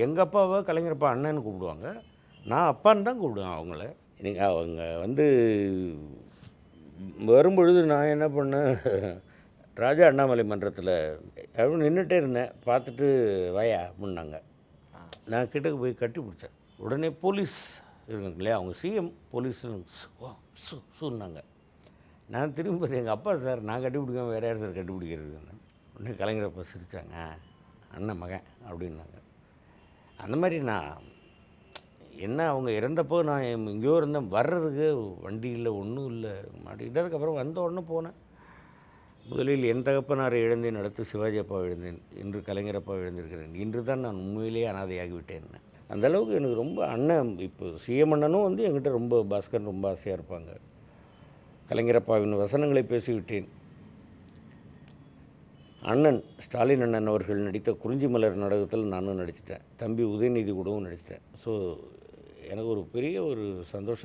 எங்கள் அப்பாவை கலைஞரப்பா அண்ணன்னு கூப்பிடுவாங்க. நான் அப்பான்னு தான் கூப்பிடுவேன் அவங்கள. அவங்க வந்து வரும்பொழுது நான் என்ன பண்ணேன், ராஜா அண்ணாமலை மன்றத்தில் அப்படின்னு நின்றுட்டே இருந்தேன். பார்த்துட்டு வாயா அப்படின்னாங்க. நான் கிட்டக்கு போய் கட்டி பிடிச்சேன். உடனே போலீஸ் இருக்காங்க இல்லையா, அவங்க சிஎம் போலீஸ் சொன்னாங்க. நான் திரும்பி எங்கள் அப்பா சார், நான் கட்டி பிடிக்காம வேறு யார் சார் கட்டி பிடிக்கிறதுன்னு. உடனே கலைஞரப்பா சிரித்தாங்க. அண்ணன் மகன் அப்படின்னாங்க. அந்த மாதிரி நான் என்ன அவங்க இறந்தப்போ நான் எங்கேயோ இருந்தேன். வர்றதுக்கு வண்டி இல்லை, ஒன்றும் இல்லை. மாட்டிக்கிட்டதுக்கப்புறம் வந்த உடனே போனேன். முதலில் என் தகப்பனாரை இழந்தேன், அடுத்து சிவாஜி அப்பா இழந்தேன், இன்று கலைஞரப்பா இழந்திருக்கிறேன். இன்று தான் நான் உண்மையிலேயே அனாதையாகிவிட்டேன். அந்தளவுக்கு எனக்கு ரொம்ப அண்ணன், இப்போ சிஎம் அண்ணனும் வந்து என்கிட்ட ரொம்ப பாஸ்கர் ரொம்ப ஆசையாக இருப்பாங்க. கலைஞரப்பாவின் வசனங்களை பேசிவிட்டேன். அண்ணன் ஸ்டாலின் அண்ணன் அவர்கள் நடித்த குறிஞ்சி மலர் நாடகத்தில் நானும் நடிச்சிட்டேன். தம்பி உதயநிதி கூடவும் நடிச்சிட்டேன். ஸோ எனக்கு ஒரு பெரிய ஒரு சந்தோஷம்.